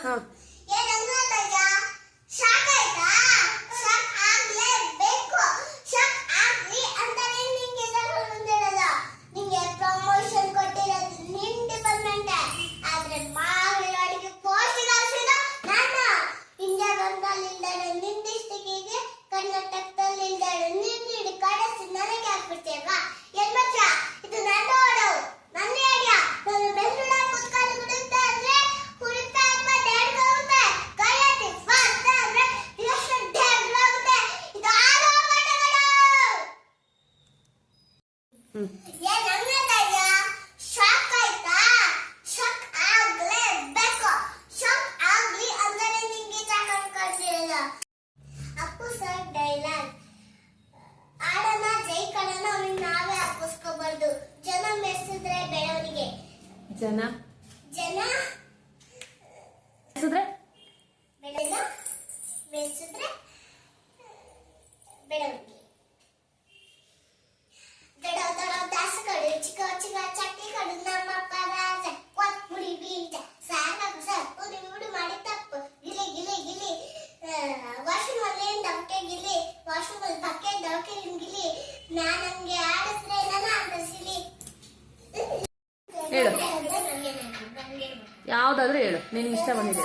ಹಾ ಜನ ಜನ ಮೆಸಿದ್ರೆ ಮೆಸಿದ್ರೆ ಬೆಳವಣಿಗೆ ದಡ ದಡ ದಾಸಗಳು ಚಿಕ್ಕ ಚಿಕ್ಕ ಚಕ್ಕಿಗಳು ನಮ್ಮ ಪರಾಜ ಕೊತ್ಮುರಿ ಬೀಜ ಸಾಕಾಗು ಸರ್ ಉಡಿ ಉಡಿ ಮಾಡಿ ತಪ್ಪು ಗಿಲಿ ಗಿಲಿ ಗಿಲಿ ವಾಶ್ರೂಮಲ್ಲಿ ದವಕೆ ಗಿಲಿ ವಾಶ್ರೂಮಲ್ಲಿ ಬಕ್ಕೆ ದವಕೆ ಗಿಲಿ ನಾನಂಗೆ ಆಡಿಸ್ರೆ ನನ್ನ ಆಡಿಸಿಲಿ ಹೇಳು ಯಾವ್ದಾದ್ರೂ ಹೇಳು ನಿನಗೆ ಇಷ್ಟ ಬಂದಿದೆ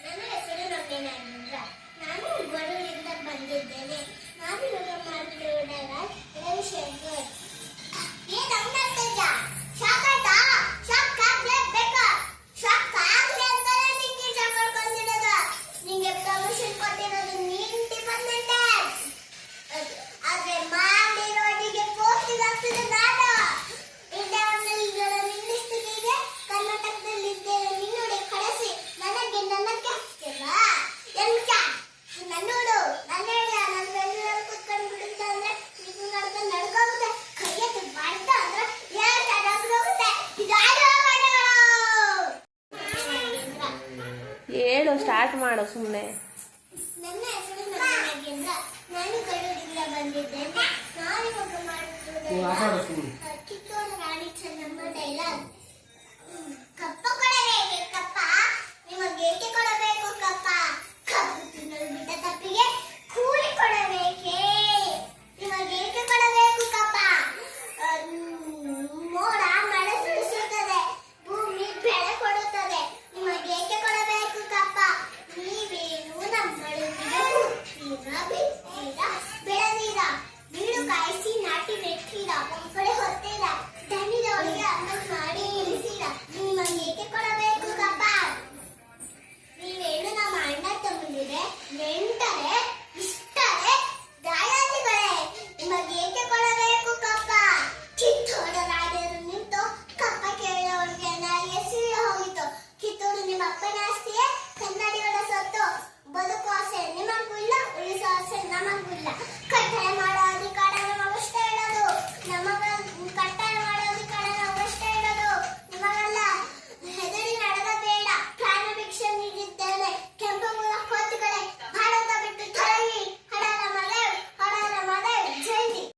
ನನ್ನ ಹೆಸರು ರಮ್ಯನಾಗೇಂದ್ರ ನಾನು ಬಡವರಿಂದ ಬಂದಿದ್ದೇನೆ ನಾನು ಮಾಡಿರುವುದರ ರವಿಶಂಕರ್ ಶಾಕ್ ಆಯ್ತಾ ಶಾಕ್ ಆಗ್ಲೇಬೇಕಾ ಶಾಕ್ ಆಗ್ಲೇ ಅಂತಾನೆ ನಿಂಗೆ ಶಾಕ್ ಬಂದಿರೋದ ನಿಂಗೆ ಪ್ರಮೋಷನ್ ಕೊಟ್ಟಿರೋದು ನೀನ್ ಡಿಪಾರ್ಟ್ಮೆಂಟ್ ಆದ್ರೆ ಮಾಡಿರೋದಿಗೆ ಪೋಸ್ಟಿಂಗ್ ಆಗ್ತಿದೆ ನಾನು ಕರ್ನಾಟಕದಲ್ಲಿ ಇದ್ದೇನೆ ನಿನ್ನೋಡೆ ಕಳಿಸಿ ನನಗೆ ನನ್ನ ಕೆಲ್ಸಕ್ಕೆಲ್ಲ ಎಂಕ ನನ್ನೋಡು ನನ್ನ ನನ್ನ ಬೆನ್ನಲ್ಲಿ ಕುತ್ಕೊಂಡು ಬಿಡುತ್ತೆ ಅಂದ್ರೆ ಇದು ನಡ್ಕೊಂಡು ನಡ್ಕೋಗುತ್ತೆ ಕೈಯತ್ತು ಮಾಡ್ದ ಅಂದ್ರೆ ಹೋಗುತ್ತೆ ಹೇಳು ಸ್ಟಾರ್ಟ್ ಮಾಡು ಸುಮ್ಮನೆ ನನ್ನ ಹೆಸರು ನಾಗೇಂದ್ರ ನಾನು ಕಡೂರಿಂದ ಬಂದಿದ್ದೇನೆ ನಾನು ಇವಾಗ ಮಾಡುತ್ತಿರುವುದು